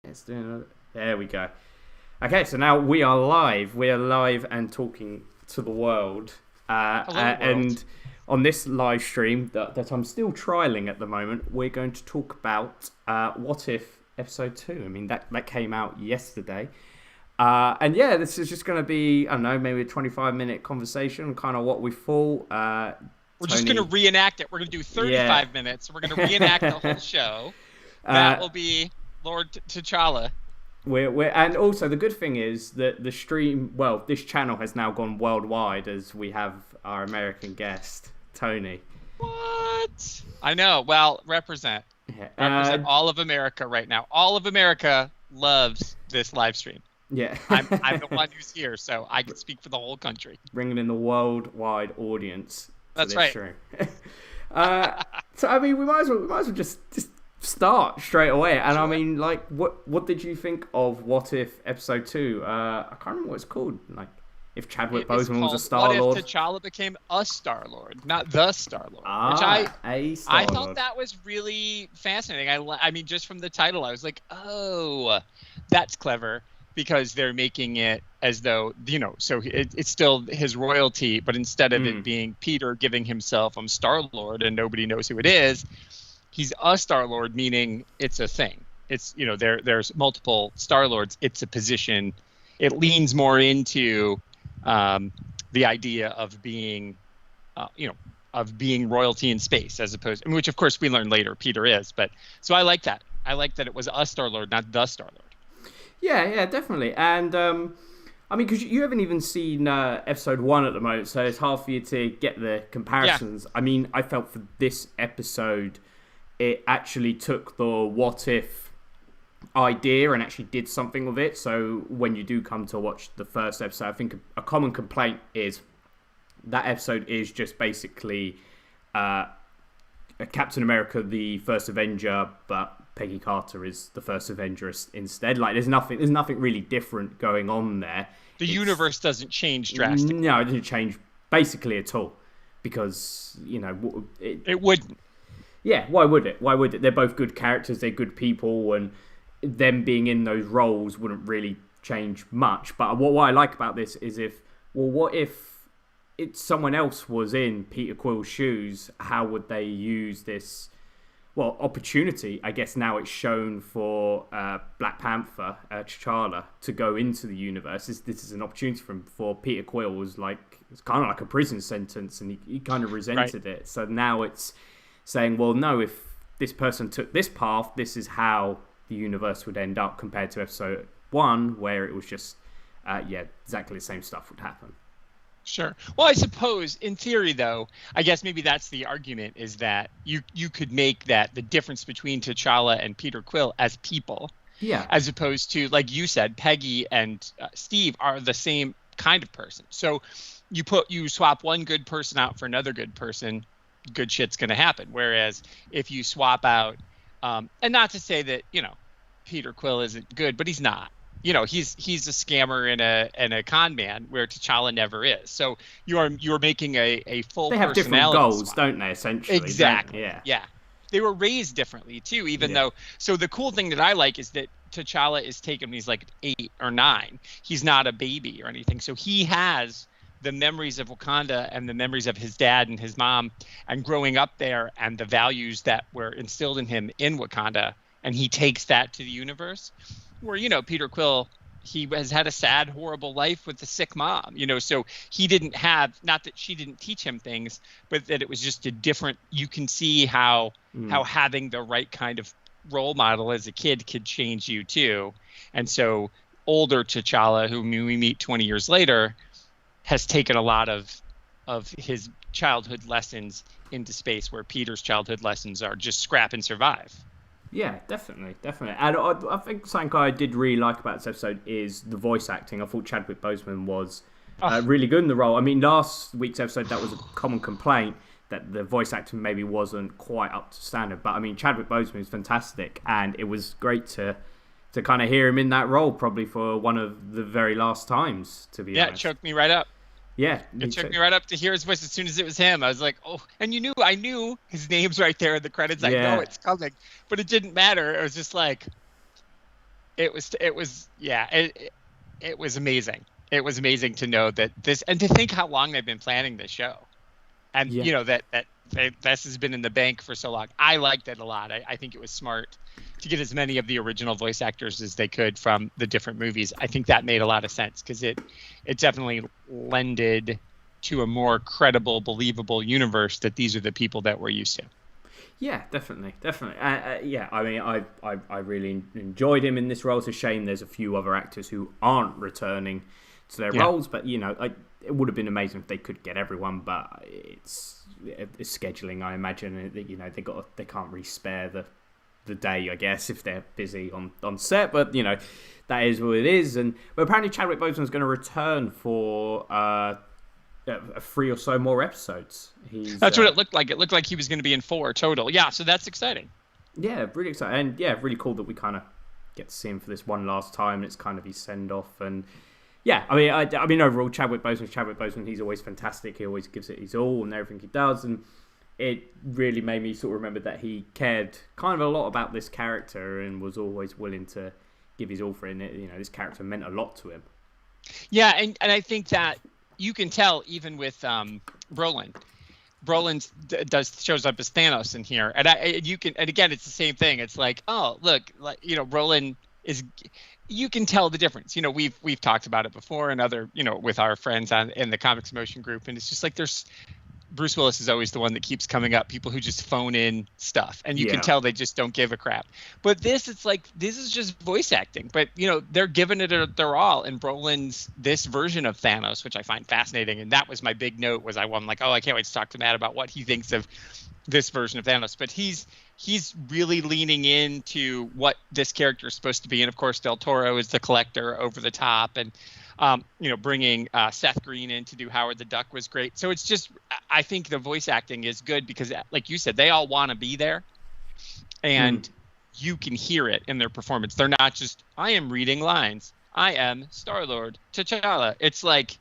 Let's do another. There we go. Okay, so now we are live. We are live and talking to the world. Hello, world. And on this live stream that I'm still trialing at the moment, we're going to talk about What If Episode 2. I mean, that came out yesterday. And yeah, this is just going to be, I don't know, maybe a 25-minute conversation, kind of what we thought. We're just going to reenact it. We're going to do 35 minutes. We're going to reenact the whole show. That will be Lord T'Challa. And also the good thing is that the stream, well, this channel has now gone worldwide as we have our American guest, Tony. What? I know. Well, represent all of America right now. All of America loves this live stream. Yeah. I'm the one who's here, so I can speak for the whole country. Bringing in the worldwide audience. That's right. Stream. So I mean, we might as well just start straight away. And sure. I mean, like, what did you think of What If Episode 2? I can't remember what it's called. Like, if Chadwick Boseman was a Star-Lord. What if T'Challa became a Star-Lord, not the Star-Lord? Which I thought that was really fascinating. I mean, just from the title, I was like, oh, that's clever. Because they're making it as though, so it's still his royalty, but instead of it being Peter giving himself Star-Lord and nobody knows who it is, he's a Star-Lord, meaning it's a thing. It's, there's multiple Star-Lords. It's a position. It leans more into the idea of being, of being royalty in space as opposed, which of course we learn later Peter is. But so I like that. I like that it was a Star-Lord, not the Star-Lord. Yeah, definitely. And, I mean, because you haven't even seen episode 1 at the moment, so it's hard for you to get the comparisons. Yeah. I mean, I felt for this episode, it actually took the what if idea and actually did something with it. So when you do come to watch the first episode, I think a common complaint is that episode is just basically Captain America, the first Avenger, but Peggy Carter is the first Avenger instead. Like, there's nothing really different going on there. The universe doesn't change drastically. No, it doesn't change basically at all, because it wouldn't. Yeah, why would it? They're both good characters. They're good people, and them being in those roles wouldn't really change much. But what I like about this is what if someone else was in Peter Quill's shoes? How would they use this? Well, opportunity, I guess now it's shown for Black Panther, T'Challa, to go into the universe. This is an opportunity for Peter Quill. Was like, it's kind of like a prison sentence, and he kind of resented it. So now it's saying, well, no, if this person took this path, this is how the universe would end up, compared to episode 1, where it was just, exactly the same stuff would happen. Sure. Well, I suppose in theory, though, I guess maybe that's the argument, is that you could make that the difference between T'Challa and Peter Quill as people, as opposed to, like you said, Peggy and Steve are the same kind of person. So you swap one good person out for another good person, good shit's going to happen. Whereas if you swap out, and not to say that Peter Quill isn't good, but he's not. He's a scammer and a con man, where T'Challa never is. So you're making a full. They have different goals, don't they? Essentially, exactly. Yeah. They were raised differently too. Even though, so the cool thing that I like is that T'Challa is taken. He's like 8 or 9. He's not a baby or anything. So he has the memories of Wakanda and the memories of his dad and his mom, and growing up there, and the values that were instilled in him in Wakanda, and he takes that to the universe. Where, Peter Quill, he has had a sad, horrible life with a sick mom, so he didn't have, not that she didn't teach him things, but that it was just a different, you can see how having the right kind of role model as a kid could change you too. And so older T'Challa, whom we meet 20 years later, has taken a lot of his childhood lessons into space, where Peter's childhood lessons are just scrap and survive. Yeah, definitely. And I think something I did really like about this episode is the voice acting. I thought Chadwick Boseman was really good in the role. I mean, last week's episode, that was a common complaint, that the voice acting maybe wasn't quite up to standard. But, I mean, Chadwick Boseman is fantastic, and it was great to kind of hear him in that role, probably for one of the very last times, to be honest. Yeah, it choked me right up. Yeah. It took me right up to hear his voice as soon as it was him. I was like, oh, and I knew his name's right there in the credits. I know it's coming, but it didn't matter. It was just like, it was amazing. It was amazing to know that this, and to think how long they've been planning this show, and Yeah. that this has been in the bank for so long. I liked it a lot. I think it was smart to get as many of the original voice actors as they could from the different movies. I think that made a lot of sense because it definitely lended to a more credible, believable universe that these are the people that we're used to. Yeah, definitely. Yeah, I mean, I really enjoyed him in this role. It's a shame there's a few other actors who aren't returning to their roles, but it would have been amazing if they could get everyone. But it's scheduling, I imagine. They can't really spare the day, I guess, if they're busy on set. But that is what it is. But apparently Chadwick Boseman's going to return for 3 or so more episodes. That's what it looked like. It looked like he was going to be in 4 total. Yeah, so that's exciting. Yeah, really exciting. And yeah, really cool that we kind of get to see him for this one last time. It's kind of his send-off. And yeah, I mean, overall, Chadwick Boseman, he's always fantastic. He always gives it his all and everything he does. And it really made me sort of remember that he cared kind of a lot about this character and was always willing to give his all for it. This character meant a lot to him. Yeah, and I think that you can tell even with Brolin. Brolin shows up as Thanos in here, and again, it's the same thing. It's like, oh, look, Brolin is. You can tell the difference. We've talked about it before, and other, with our friends in the Comics Motion group, and it's just like Bruce Willis is always the one that keeps coming up. People who just phone in stuff, and you can tell they just don't give a crap. But this is just voice acting. But they're giving it their all. And Brolin's this version of Thanos, which I find fascinating, and that was my big note. I'm like, oh, I can't wait to talk to Matt about what he thinks of this version of Thanos. But he's really leaning into what this character is supposed to be, and of course, Del Toro is the collector over the top, and bringing Seth Green in to do Howard the Duck was great. So it's just, I think the voice acting is good because, like you said, they all want to be there, and you can hear it in their performance. They're not just, I am reading lines. I am Star-Lord, T'Challa. It's like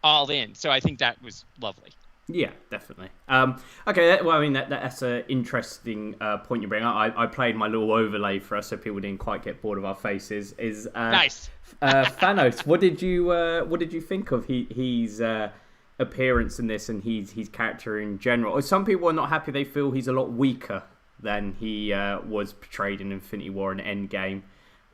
all in. So I think that was lovely. Yeah, definitely. Okay, well, I mean, that's an interesting point you bring up. I played my little overlay for us so people didn't quite get bored of our faces. Nice. Thanos, what did you think of his appearance in this and his character in general? Some people are not happy. They feel he's a lot weaker than he was portrayed in Infinity War and Endgame.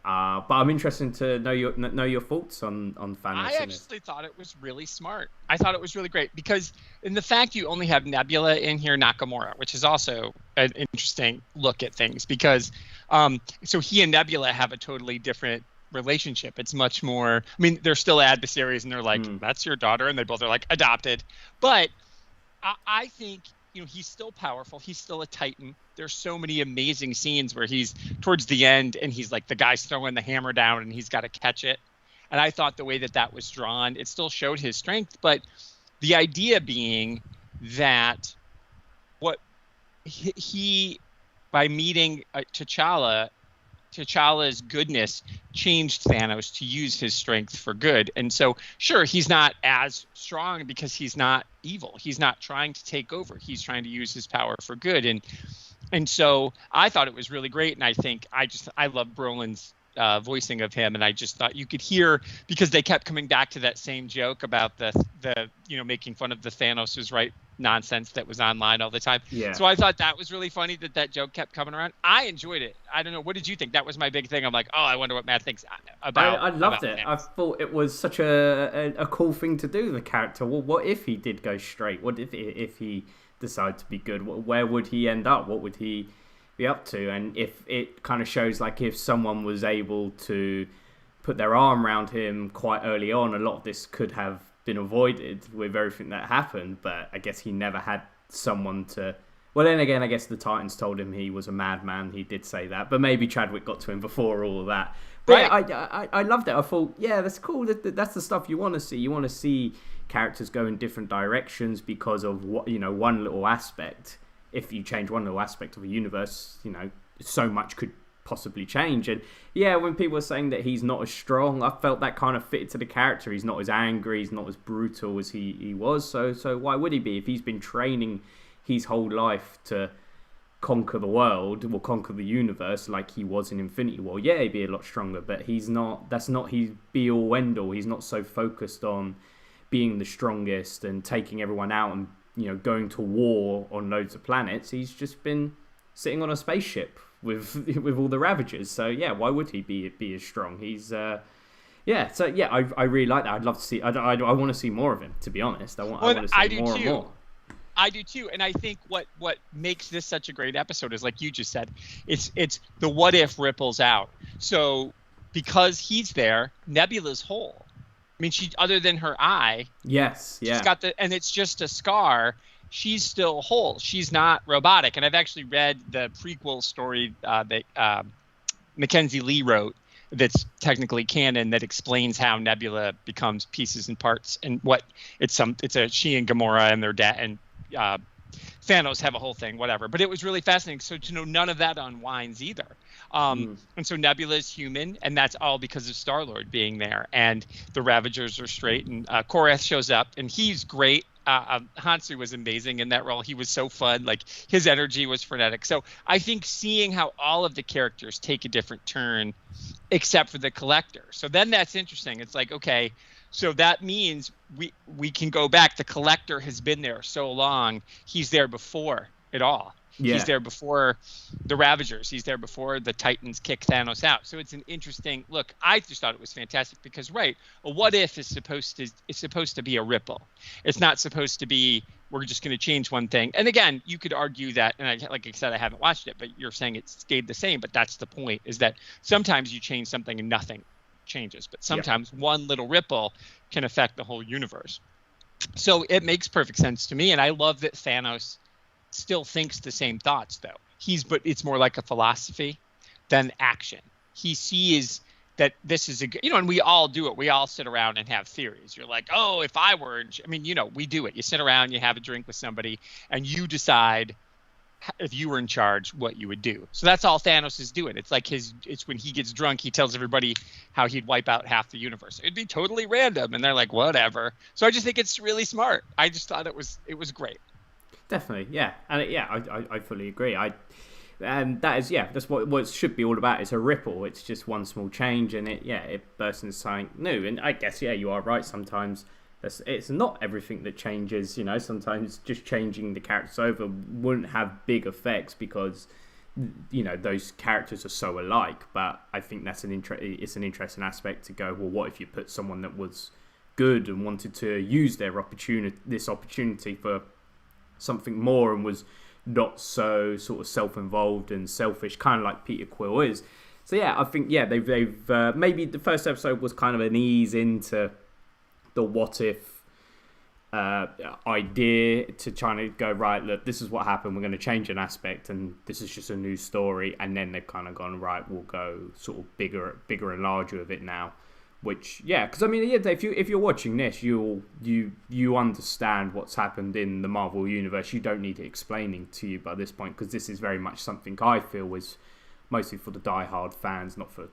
But I'm interested to know your thoughts on Thanos. I actually thought it was really smart. I thought it was really great because in the fact you only have Nebula in here, Nakamura, which is also an interesting look at things because so he and Nebula have a totally different relationship. It's much more, I mean, they're still adversaries and they're like, that's your daughter, and they both are like adopted. But I think he's still powerful. He's still a Titan. There's so many amazing scenes where he's towards the end and he's like the guy's throwing the hammer down and he's got to catch it. And I thought the way that was drawn, it still showed his strength. But the idea being that what he by meeting T'Challa's goodness changed Thanos to use his strength for good. And so, sure, he's not as strong because he's not evil. He's not trying to take over. He's trying to use his power for good. And so I thought it was really great. And I think I love Brolin's voicing of him. And I just thought you could hear, because they kept coming back to that same joke about the making fun of the Thanos was right nonsense that was online all the time. Yeah. So I thought that was really funny that joke kept coming around. I enjoyed it. I don't know. What did you think? That was my big thing. I'm like, oh, I wonder what Matt thinks about. I loved it. Thanos. I thought it was such a cool thing to do. The character. Well, what if he did go straight? What if he decided to be good? Where would he end up? What would he be up to? And if it kind of shows like if someone was able to put their arm around him quite early on, a lot of this could have been avoided with everything that happened. But I guess he never had someone to. Well, then again, I guess the Titans told him he was a madman. He did say that, but maybe Chadwick got to him before all of that. But right. I loved it. I thought, yeah, that's cool. That's the stuff you want to see. You want to see characters go in different directions because of one little aspect. If you change one little aspect of a universe, so much could possibly change. And yeah, when people are saying that he's not as strong, I felt that kind of fitted to the character. He's not as angry, he's not as brutal as he was. So why would he be if he's been training his whole life to conquer the world or conquer the universe like he was in Infinity War, yeah, he'd be a lot stronger, but he's not. That's not his be all end all. He's not so focused on being the strongest and taking everyone out and, you know, going to war on loads of planets. He's just been sitting on a spaceship with all the Ravagers. So yeah, why would he be as strong? He's yeah. So yeah, I really like that. I'd love to see. I want to see more of him. To be honest, I want to see more and more. I do too, and I think what makes this such a great episode is, like you just said, it's the what if ripples out. So because he's there, Nebula's whole. I mean, she, other than her eye, yes, yeah, she's got and it's just a scar. She's still whole. She's not robotic. And I've actually read the prequel story that Mackenzie Lee wrote. That's technically canon, that explains how Nebula becomes pieces and parts, and what it's she and Gamora and their dad and Thanos have a whole thing, whatever. But it was really fascinating. So to know none of that unwinds either. And so Nebula is human, and that's all because of Star-Lord being there. And the Ravagers are straight, and Korath shows up, and he's great. Hansu was amazing in that role. He was so fun. Like, his energy was frenetic. So I think seeing how all of the characters take a different turn, except for the Collector. So then that's interesting. It's like, okay, so that means we can go back. The Collector has been there so long. He's there before it all. Yeah. He's there before the Ravagers. He's there before the Titans kick Thanos out. So it's an interesting look. I just thought it was fantastic because, right, a what if is supposed to be a ripple. It's not supposed to be we're just going to change one thing. And again, you could argue that, and like I said, I haven't watched it, but you're saying it stayed the same. But that's the point, is that sometimes you change something and nothing changes. But sometimes one little ripple can affect the whole universe. So it makes perfect sense to me. And I love that Thanos still thinks the same thoughts, though. But it's more like a philosophy than action. He sees that this is and we all do it. We all sit around and have theories. You're like, oh, if I were, we do it. You sit around, you have a drink with somebody, and you decide if you were in charge what you would do. So that's all Thanos is doing. It's like it's when he gets drunk, he tells everybody how he'd wipe out half the universe. It'd be totally random, and they're like, whatever. So I just think it's really smart. I just thought it was great. Definitely, yeah, and I fully agree. And that's what it should be all about. It's a ripple. It's just one small change, and it bursts into something new. And I guess you are right. Sometimes it's not everything that changes. Sometimes just changing the characters over wouldn't have big effects because those characters are so alike. But I think that's it's an interesting aspect to go, well, what if you put someone that was good and wanted to use their opportunity for something more and was not so sort of self-involved and selfish, kind of like Peter Quill is. So I think they've maybe the first episode was kind of an ease into the what if idea, to trying to go, right, look, this is what happened, we're going to change an aspect and this is just a new story. And then they've kind of gone, right, we'll go sort of bigger and larger with it now. Which, because if you're watching this, you understand what's happened in the Marvel universe. You don't need it explaining to you by this point, because this is very much something I feel was mostly for the diehard fans, not for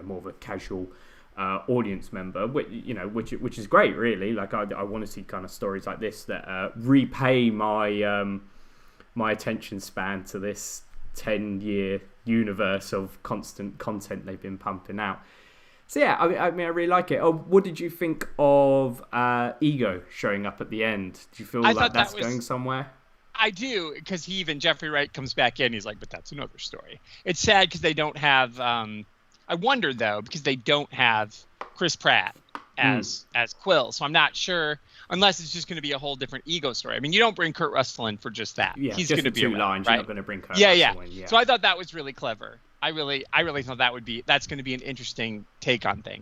more of a casual audience member. Which is great, really. Like I want to see kind of stories like this that repay my my attention span to this 10-year universe of constant content they've been pumping out. So I really like it. Oh, what did you think of Ego showing up at the end? Do you feel like that's going somewhere? I do, because Jeffrey Wright comes back in. He's like, but that's another story. It's sad because they don't have. I wonder though, because they don't have Chris Pratt as Quill, so I'm not sure. Unless it's just going to be a whole different Ego story. I mean, you don't bring Kurt Russell in for just that. Yeah, he's going to be two around, lines. Right? You're not going to bring Kurt Russell in. Yeah. So I thought that was really clever. I really thought that's going to be an interesting take on things.